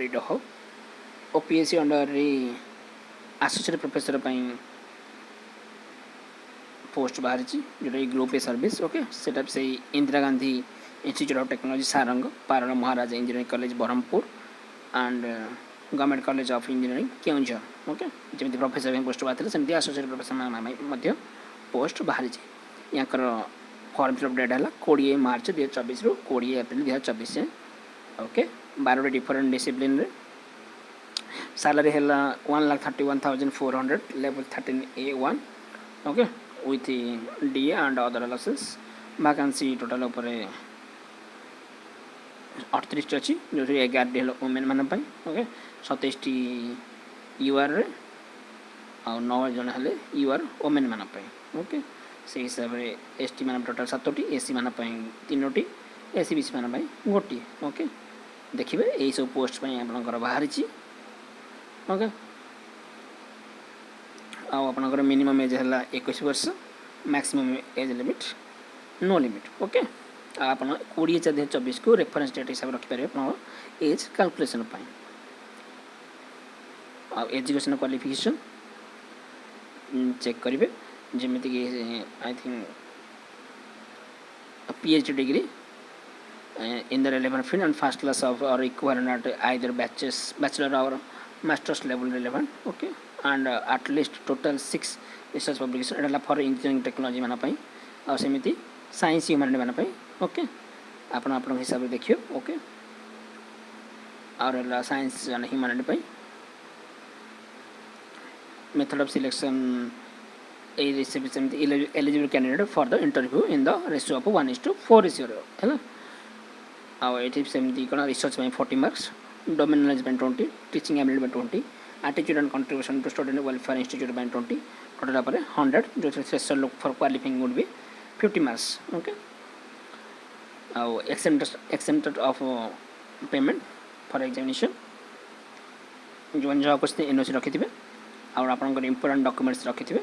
ଏଇଟା ହଉ OPSC under associate professor post बाहरी जोटा ग्रुप ए सर्विस ओके सेटा से Indira Gandhi institute of technology Sarang Parala Maharaja engineering college Brahmapur and government college of engineering Keonjhar okay जमी प्रोफेसर पोस्ट बाहर सेमती एसोसिएट प्रोफेसर पोस्ट बाहरी यहाँ फॉर्म फिलअप डेट है 20 मार्च 2024 रु 20 एप्रिल 2024 ओके 12 डिफरेंट डिसिप्लिन रे सैलरी है 1,31,400 level 13A1 okay with DA and other allowances vacancy total ऊपर 38 अच्छी जो 11 वुमेन मान ओके 27 यूआर और 9 जन हेले यूआर वुमेन मान ओके से हिसाब से एसटी मान टोटाल 7टी एससी मान 3टी एससी बीसी मान गोटे ओके देखिए यही सब पोस्ट आपंकर बाहरी ओके आपंकर मिनिमम एज है 21 वर्ष maximum age limit no limit okay आप 20/4/24 को रेफरेंस डेट हिसाब से रखिपारे age calculation education qualification check करेंगे जमीक I think PhD degree in the relevant field and first class of or equivalent at either bachelor or master's level relevant okay and at least total 6 research publication Etah for engineering technology माना पई और सेमिति science humanity माना पई okay आपण आपण हिसाब से देखियो ओके और एला साइंस एंड ह्यूमैनिटी पई मेथड ऑफ सिलेक्शन ए रिसीव सेमिति eligible candidate for the interview in the ratio of 1:4 ratio हैला और ये सेमती कौन रिसर्च में 40 मार्क्स डोमेन नॉलेज में 20 टीचिंग एबिलिटी में 20 attitude and contribution to student welfare institute में 20 टोटल पर 100 जो threshold look for qualifying would be 50 marks okay और accepted of payment for examination जो जहाँ कुछ एनओसी रखी थे और आपंकर इंपोर्टेंट डॉक्यूमेंट्स रखी थे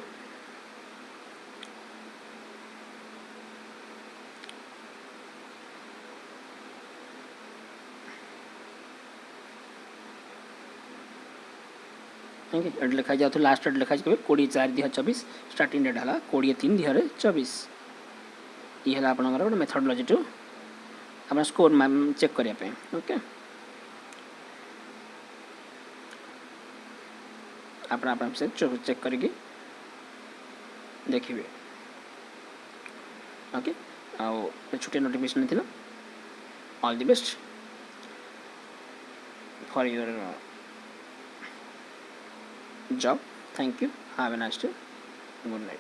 लिखा जाए लास्ट डेट लिखा 20/4/2024 स्टार्टिंग डेट है 20/3/2024 ये है आपंकर गोटे मेथडोलॉजी टू आप स्कोर चेक करने ओके आप चेक करके देखिए ओके आउ छोटे नोटिफिकेशन थी all the best for your job. Thank you. Have a nice day. Good night.